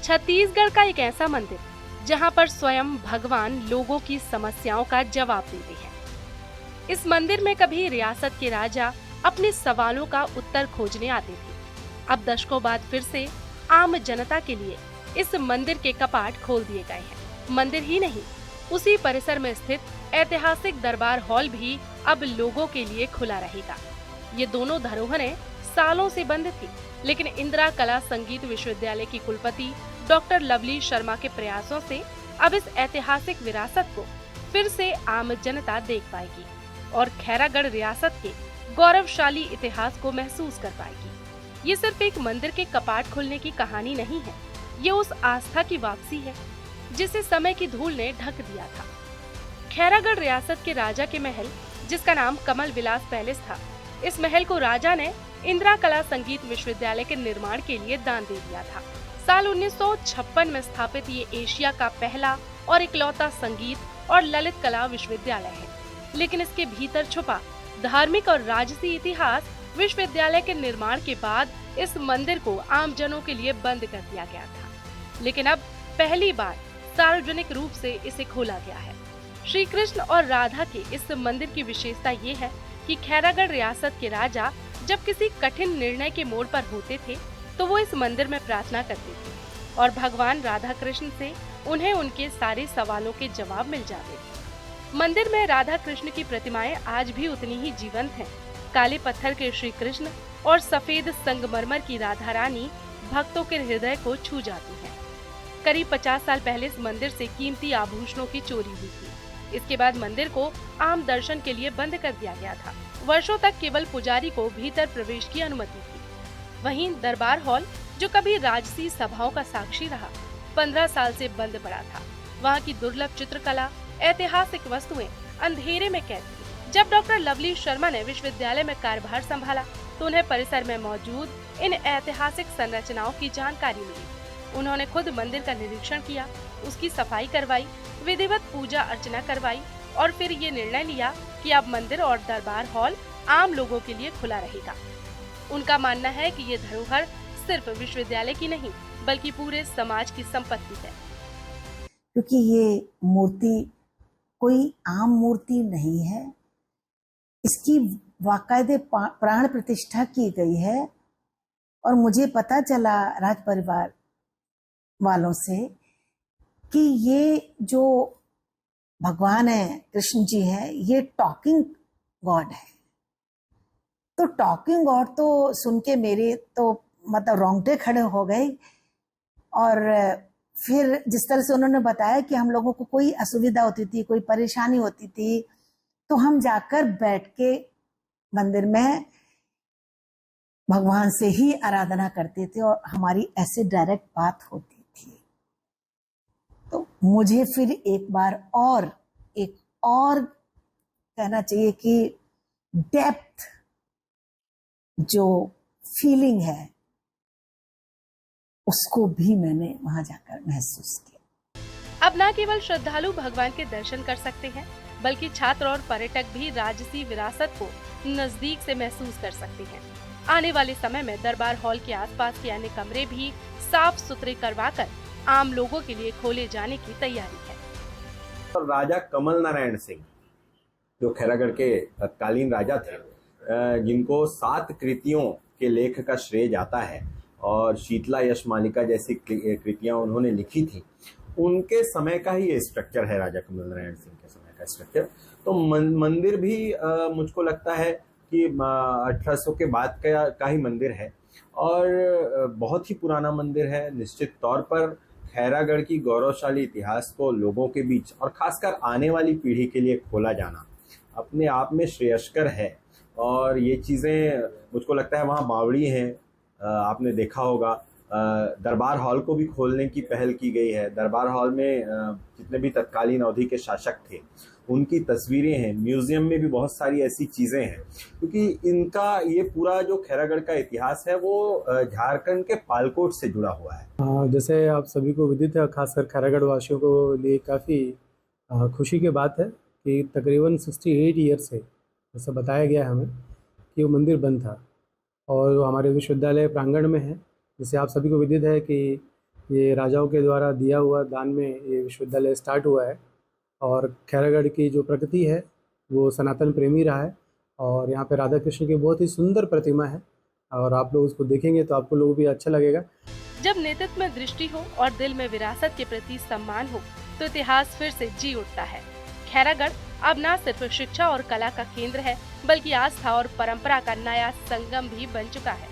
छत्तीसगढ़ का एक ऐसा मंदिर जहां पर स्वयं भगवान लोगों की समस्याओं का जवाब देते हैं। इस मंदिर में कभी रियासत के राजा अपने सवालों का उत्तर खोजने आते थे। अब दशकों बाद फिर से आम जनता के लिए इस मंदिर के कपाट खोल दिए गए हैं। मंदिर ही नहीं, उसी परिसर में स्थित ऐतिहासिक दरबार हॉल भी अब लोगों के लिए खुला रहेगा। ये दोनों धरोहरें सालों से बंद थी, लेकिन इंदिरा कला संगीत विश्वविद्यालय की कुलपति डॉक्टर लवली शर्मा के प्रयासों से अब इस ऐतिहासिक विरासत को फिर से आम जनता देख पाएगी और खैरागढ़ रियासत के गौरवशाली इतिहास को महसूस कर पाएगी। ये सिर्फ एक मंदिर के कपाट खुलने की कहानी नहीं है, ये उस आस्था की वापसी है जिसे समय की धूल ने ढक दिया था। खैरागढ़ रियासत के राजा के महल, जिसका नाम कमल विलास पैलेस था, इस महल को राजा ने इंदिरा कला संगीत विश्वविद्यालय के निर्माण के लिए दान दे दिया था। साल 1956 में स्थापित ये एशिया का पहला और इकलौता संगीत और ललित कला विश्वविद्यालय है, लेकिन इसके भीतर छुपा धार्मिक और राजसी इतिहास विश्वविद्यालय के निर्माण के बाद इस मंदिर को आम जनों के लिए बंद कर दिया गया था। लेकिन अब पहली बार सार्वजनिक रूप से इसे खोला गया है। श्री कृष्ण और राधा के इस मंदिर की विशेषता ये है कि खैरागढ़ रियासत के राजा जब किसी कठिन निर्णय के मोड़ पर होते थे तो वो इस मंदिर में प्रार्थना करते थे और भगवान राधा कृष्ण से उन्हें उनके सारे सवालों के जवाब मिल जाते थे। मंदिर में राधा कृष्ण की प्रतिमाएं आज भी उतनी ही जीवंत हैं। काले पत्थर के श्री कृष्ण और सफेद संगमरमर की राधा रानी भक्तों के हृदय को छू जाती हैं। करीब 50 साल पहले इस मंदिर से कीमती आभूषणों की चोरी हुई थी। इसके बाद मंदिर को आम दर्शन के लिए बंद कर दिया गया था। वर्षों तक केवल पुजारी को भीतर प्रवेश की अनुमति थी। वहीं दरबार हॉल, जो कभी राजसी सभाओं का साक्षी रहा, 15 साल से बंद पड़ा था। वहाँ की दुर्लभ चित्रकला, ऐतिहासिक वस्तुएं अंधेरे में कैद थी। जब डॉक्टर लवली शर्मा ने विश्वविद्यालय में कार्यभार संभाला तो उन्हें परिसर में मौजूद इन ऐतिहासिक संरचनाओं की जानकारी मिली। उन्होंने खुद मंदिर का निरीक्षण किया, उसकी सफाई करवाई, विधिवत पूजा अर्चना करवाई और फिर ये निर्णय लिया कि अब मंदिर और दरबार हॉल आम लोगों के लिए खुला रहेगा। उनका मानना है कि ये धरोहर सिर्फ विश्वविद्यालय की नहीं बल्कि पूरे समाज की संपत्ति है। क्योंकि ये मूर्ति कोई आम मूर्ति नहीं है, इसकी बाकायदे प्राण प्रतिष्ठा की गई है और मुझे पता चला राज परिवार वालों से कि ये जो भगवान है, कृष्ण जी है, ये टॉकिंग गॉड है। तो टॉकिंग गॉड तो सुन के मेरे तो मतलब रोंगटे खड़े हो गए। और फिर जिस तरह से उन्होंने बताया कि हम लोगों को कोई असुविधा होती थी, कोई परेशानी होती थी, तो हम जाकर बैठ के मंदिर में भगवान से ही आराधना करते थे और हमारी ऐसे डायरेक्ट बात होती थी। तो मुझे फिर एक और कहना चाहिए कि डेप्थ जो फीलिंग है उसको भी मैंने वहां जाकर महसूस किया। अब न केवल श्रद्धालु भगवान के दर्शन कर सकते हैं बल्कि छात्र और पर्यटक भी राजसी विरासत को नजदीक से महसूस कर सकते हैं। आने वाले समय में दरबार हॉल के आसपास के अन्य कमरे भी साफ सुथरे करवाकर आम लोगों के लिए खोले जाने की तैयारी है। और राजा कमल नारायण सिंह जो खैरागढ़ के तत्कालीन राजा थे, जिनको 7 कृतियों के लेख का श्रेय जाता है और शीतला यश मालिका जैसी कृतियां उन्होंने लिखी थी, उनके समय का ही ये स्ट्रक्चर है, राजा कमल नारायण सिंह के समय का स्ट्रक्चर। तो मंदिर भी मुझको लगता है कि 1800 के बाद का ही मंदिर है और बहुत ही पुराना मंदिर है। निश्चित तौर पर खैरागढ़ की गौरवशाली इतिहास को लोगों के बीच और खासकर आने वाली पीढ़ी के लिए खोला जाना अपने आप में श्रेयस्कर है। और ये चीज़ें मुझको लगता है वहाँ बावड़ी हैं, आपने देखा होगा। दरबार हॉल को भी खोलने की पहल की गई है। दरबार हॉल में जितने भी तत्कालीन अवधि के शासक थे उनकी तस्वीरें हैं। म्यूजियम में भी बहुत सारी ऐसी चीज़ें हैं, क्योंकि इनका ये पूरा जो खैरागढ़ का इतिहास है वो झारखंड के पालकोट से जुड़ा हुआ है। जैसे आप सभी को विदित है, खासकर खैरागढ़ वासियों को लिए काफ़ी खुशी की बात है कि तकरीबन 68 ईयर से जैसा बताया गया हमें कि वो मंदिर बंद था और वो हमारे विश्वविद्यालय प्रांगण में है। जैसे आप सभी को विदित है कि ये राजाओं के द्वारा दिया हुआ दान में ये विश्वविद्यालय स्टार्ट हुआ है। और खैरागढ़ की जो प्रकृति है वो सनातन प्रेमी रहा है, और यहाँ पे राधा कृष्ण की बहुत ही सुंदर प्रतिमा है, और आप लोग उसको देखेंगे तो आपको लोगों भी अच्छा लगेगा। जब नेतृत्व में दृष्टि हो और दिल में विरासत के प्रति सम्मान हो तो इतिहास फिर से जी उठता है। खैरागढ़ अब न सिर्फ शिक्षा और कला का केंद्र है, बल्कि आस्था और परंपरा का नया संगम भी बन चुका है।